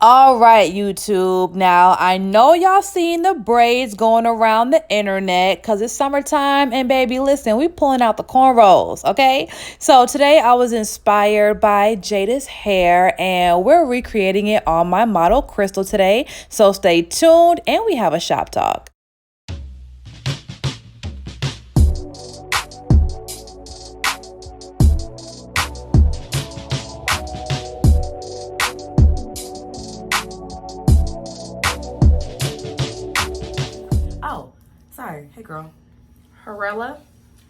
All right, YouTube. Now, I know y'all seen the braids going around the internet because it's summertime. And baby, listen, we pulling out the cornrows, okay? So today I was inspired by JAYDA's hair and we're recreating it on my model Crystal today. So stay tuned and we have a shop talk. Sorry. Hey, girl. Hurela?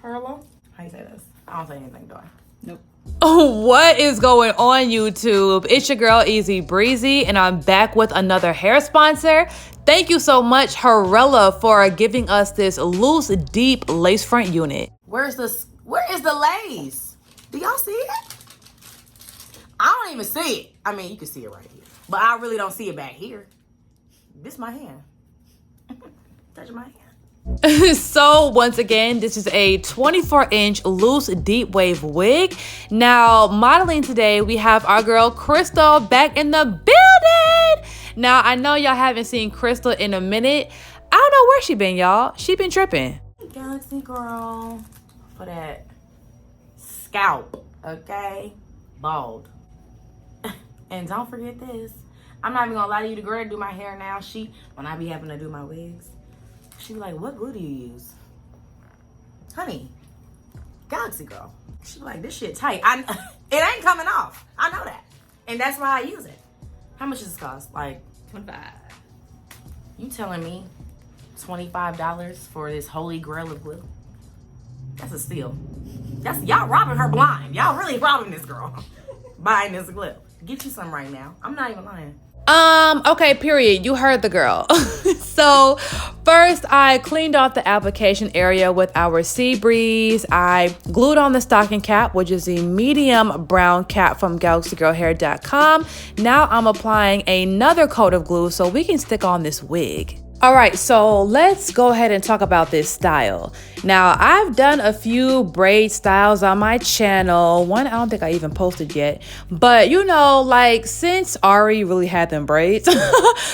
How you say this? I don't say anything, do I? Nope. Oh, what is going on, YouTube? It's your girl, Easy Breezy, and I'm back with another hair sponsor. Thank you so much, Hurela, for giving us this loose, deep lace front unit. Where is the lace? Do y'all see it? I don't even see it. I mean, you can see it right here, but I really don't see it back here. This is my hand. Touching my hand. So once again, this is a 24-inch loose deep wave wig. Now modeling today, we have our girl Crystal back in the building. Now I know y'all haven't seen Crystal in a minute. I don't know where she been, y'all. She been tripping. Galaxy girl for that scalp, okay? Bald. And don't forget this. I'm not even gonna lie to you, the girl do my hair now. When I be having to do my wigs, she be like, what glue do you use? Honey, Galaxy girl. She be like, this shit tight. It ain't coming off. I know that. And that's why I use it. How much does this cost? Like $25. You telling me $25 for this holy grail of glue? That's a steal. Y'all robbing her blind. Y'all really robbing this girl. Buying this glue. Get you some right now. I'm not even lying. Okay, period. You heard the girl. So first I cleaned off the application area with our Sea Breeze. I glued on the stocking cap, which is the medium brown cap from galaxygirlhair.com. Now I'm applying another coat of glue so we can stick on this wig. All right, so let's go ahead and talk about this style. Now, I've done a few braid styles on my channel. One, I don't think I even posted yet. But, you know, like, since Ari really had them braids,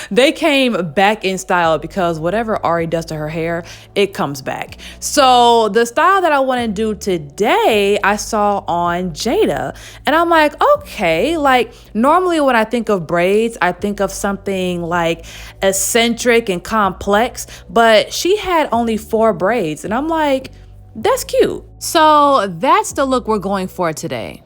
they came back in style because whatever Ari does to her hair, it comes back. So, the style that I want to do today, I saw on JAYDA. And I'm like, okay, like, normally when I think of braids, I think of something, like, eccentric and complex, but she had only 4 braids and I'm like, that's cute. So that's the look we're going for today.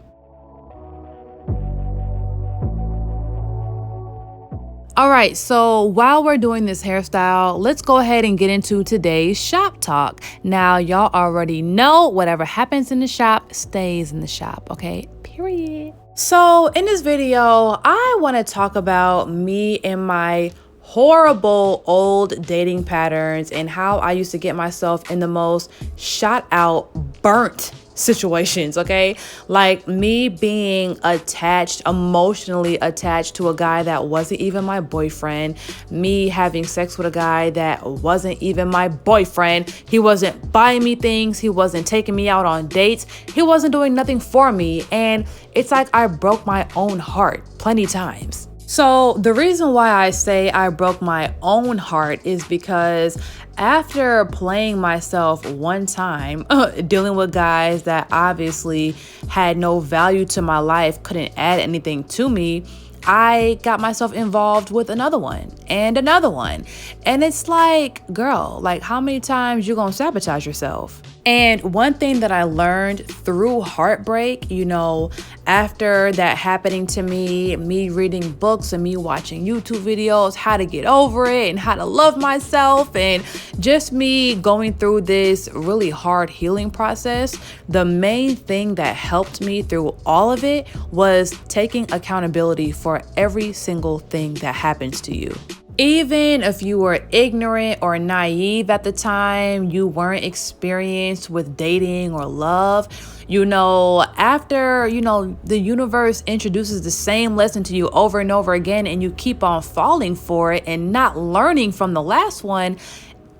All right, so while we're doing this hairstyle, let's go ahead and get into today's shop talk. Now, y'all already know whatever happens in the shop stays in the shop, okay? Period. So in this video, I want to talk about me and my horrible old dating patterns and how I used to get myself in the most shot out, burnt situations, okay? Like me being attached, emotionally attached to a guy that wasn't even my boyfriend, me having sex with a guy that wasn't even my boyfriend. He wasn't buying me things, he wasn't taking me out on dates, he wasn't doing nothing for me, and it's like I broke my own heart plenty times. So the reason why I say I broke my own heart is because after playing myself one time, dealing with guys that obviously had no value to my life, couldn't add anything to me, I got myself involved with another one and another one. And it's like, girl, like how many times you gonna sabotage yourself? And one thing that I learned through heartbreak, you know, after that happening to me reading books and me watching YouTube videos, how to get over it and how to love myself, and just me going through this really hard healing process, the main thing that helped me through all of it was taking accountability for every single thing that happens to you. Even if you were ignorant or naive at the time, you weren't experienced with dating or love, you know, after, you know, the universe introduces the same lesson to you over and over again and you keep on falling for it and not learning from the last one,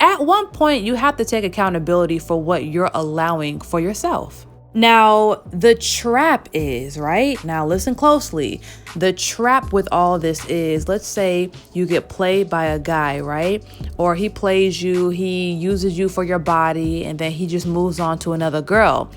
at one point you have to take accountability for what you're allowing for yourself. Now, the trap is, right? Now, listen closely. The trap with all this is, let's say you get played by a guy, right? Or he plays you, he uses you for your body, and then he just moves on to another girl.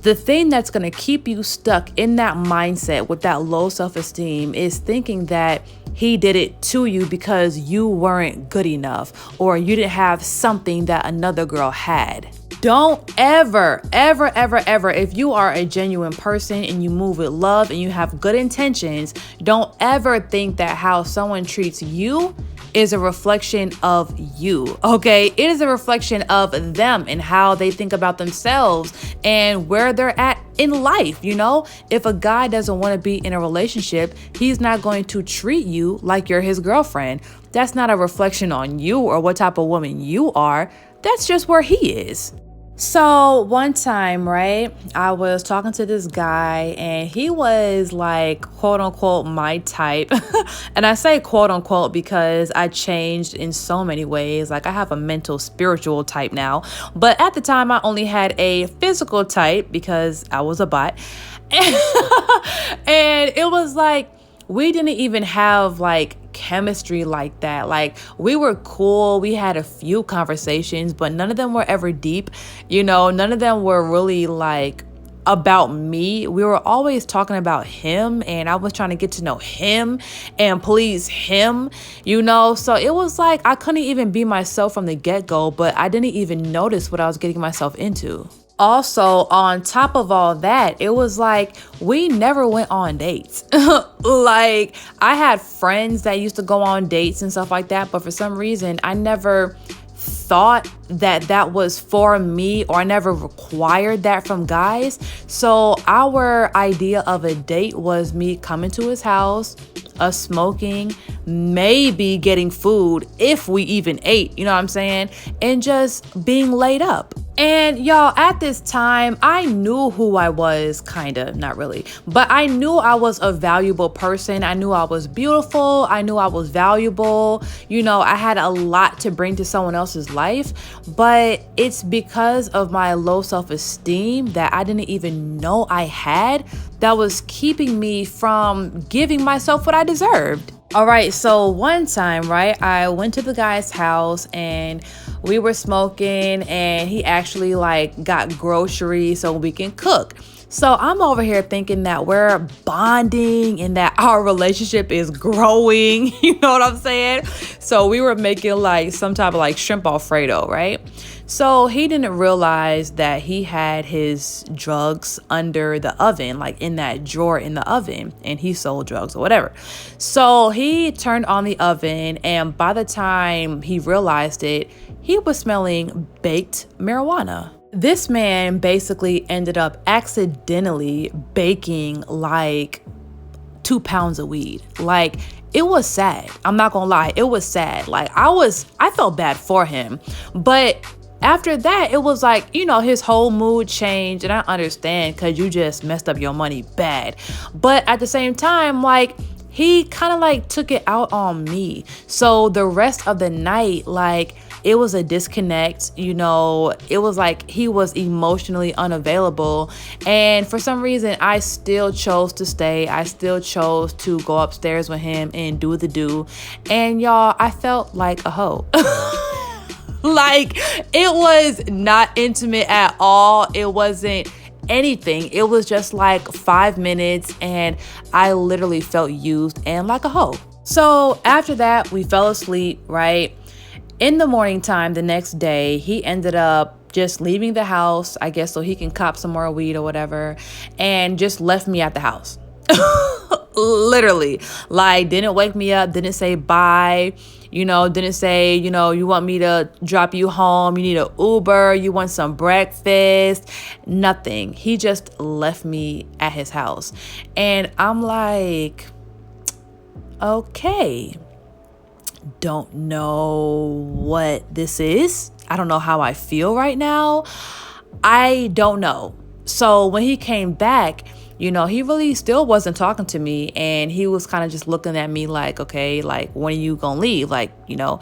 The thing that's going to keep you stuck in that mindset with that low self-esteem is thinking that he did it to you because you weren't good enough or you didn't have something that another girl had. Don't ever, if you are a genuine person and you move with love and you have good intentions, don't ever think that how someone treats you is a reflection of you, okay? It is a reflection of them and how they think about themselves and where they're at in life, you know? If a guy doesn't want to be in a relationship, he's not going to treat you like you're his girlfriend. That's not a reflection on you or what type of woman you are. That's just where he is. So one time, right, I was talking to this guy and he was like, quote unquote, my type. And I say quote unquote because I changed in so many ways. Like I have a mental, spiritual type now. But at the time I only had a physical type because I was a bot. And it was like, we didn't even have like chemistry like that. Like we were cool. We had a few conversations, but none of them were ever deep. You know, none of them were really like about me. We were always talking about him and I was trying to get to know him and please him, you know? So it was like, I couldn't even be myself from the get-go, but I didn't even notice what I was getting myself into. Also, on top of all that, it was like we never went on dates. Like I had friends that used to go on dates and stuff like that, but for some reason I never thought that that was for me, or I never required that from guys. So our idea of a date was me coming to his house, us smoking, maybe getting food if we even ate, you know what I'm saying? And just being laid up. And y'all, at this time, I knew who I was, kind of, not really, but I knew I was a valuable person. I knew I was beautiful. I knew I was valuable. You know, I had a lot to bring to someone else's life, but it's because of my low self-esteem that I didn't even know I had that was keeping me from giving myself what I deserved. All right, so one time, right, I went to the guy's house and we were smoking and he actually like got groceries so we can cook. So I'm over here thinking that we're bonding and that our relationship is growing, you know what I'm saying? So we were making like some type of like shrimp Alfredo, right? So he didn't realize that he had his drugs under the oven, like in that drawer in the oven, and he sold drugs or whatever. So he turned on the oven, and by the time he realized it, he was smelling baked marijuana. This man basically ended up accidentally baking like 2 pounds of weed. Like, it was sad. I'm not gonna lie, it was sad. Like I felt bad for him, but after that, it was like, you know, his whole mood changed, and I understand because you just messed up your money bad. But at the same time, like, he kind of like took it out on me. So the rest of the night, like, it was a disconnect, you know, it was like he was emotionally unavailable. And for some reason, I still chose to stay. I still chose to go upstairs with him and do the do. And y'all, I felt like a hoe. Like, it was not intimate at all. It wasn't anything. It was just like 5 minutes and I literally felt used and like a hoe. So after that, we fell asleep, right? In the morning time, the next day, he ended up just leaving the house, I guess, so he can cop some more weed or whatever, and just left me at the house. Literally, like, didn't wake me up, didn't say bye, you know, didn't say, you know, you want me to drop you home, you need an Uber, you want some breakfast, nothing. He just left me at his house. And I'm like, okay, don't know what this is. I don't know how I feel right now. I don't know. So when he came back, you know, he really still wasn't talking to me, and he was kind of just looking at me like, okay, like, when are you gonna leave? Like, you know,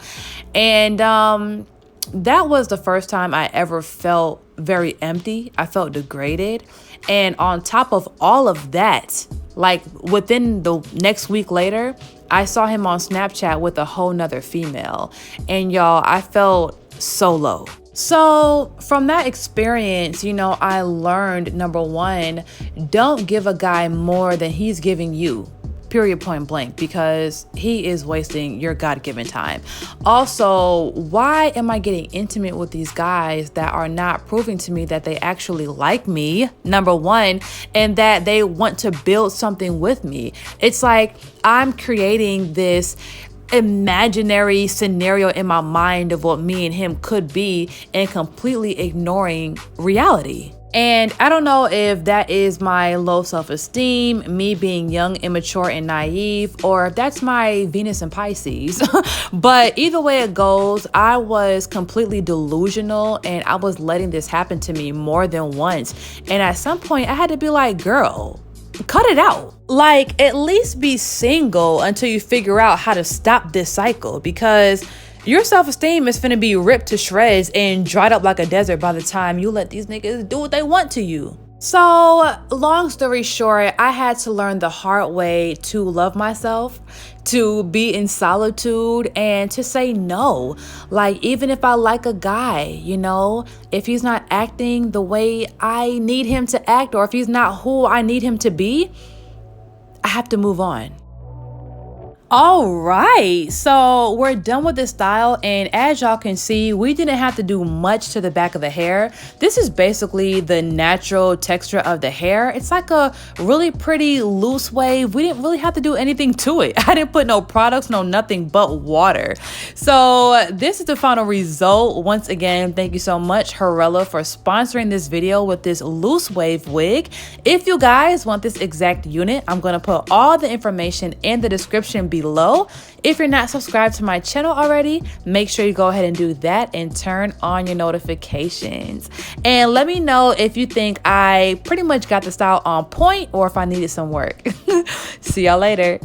and that was the first time I ever felt very empty. I felt degraded. And on top of all of that, like within the next week later, I saw him on Snapchat with a whole nother female. And y'all, I felt so low. So from that experience, you know, I learned, number one, don't give a guy more than he's giving you. Period, point blank, because he is wasting your God-given time. Also, why am I getting intimate with these guys that are not proving to me that they actually like me, number one, and that they want to build something with me? It's like I'm creating this imaginary scenario in my mind of what me and him could be and completely ignoring reality. And I don't know if that is my low self-esteem, me being young, immature, and naive, or if that's my Venus and Pisces. But either way it goes, I was completely delusional and I was letting this happen to me more than once. And at some point I had to be like, girl, cut it out. Like, at least be single until you figure out how to stop this cycle, because your self-esteem is finna be ripped to shreds and dried up like a desert by the time you let these niggas do what they want to you. So, long story short, I had to learn the hard way to love myself, to be in solitude, and to say no. Like, even if I like a guy, you know, if he's not acting the way I need him to act, or if he's not who I need him to be, I have to move on. All right, so we're done with this style, and as y'all can see, we didn't have to do much to the back of the hair. This is basically the natural texture of the hair. It's like a really pretty loose wave. We didn't really have to do anything to it. I didn't put no products, no nothing but water. So this is the final result. Once again, thank you so much, Hurela, for sponsoring this video with this loose wave wig. If you guys want this exact unit, I'm gonna put all the information in the description below. If you're not subscribed to my channel already, make sure you go ahead and do that and turn on your notifications. And let me know if you think I pretty much got the style on point or if I needed some work. See y'all later.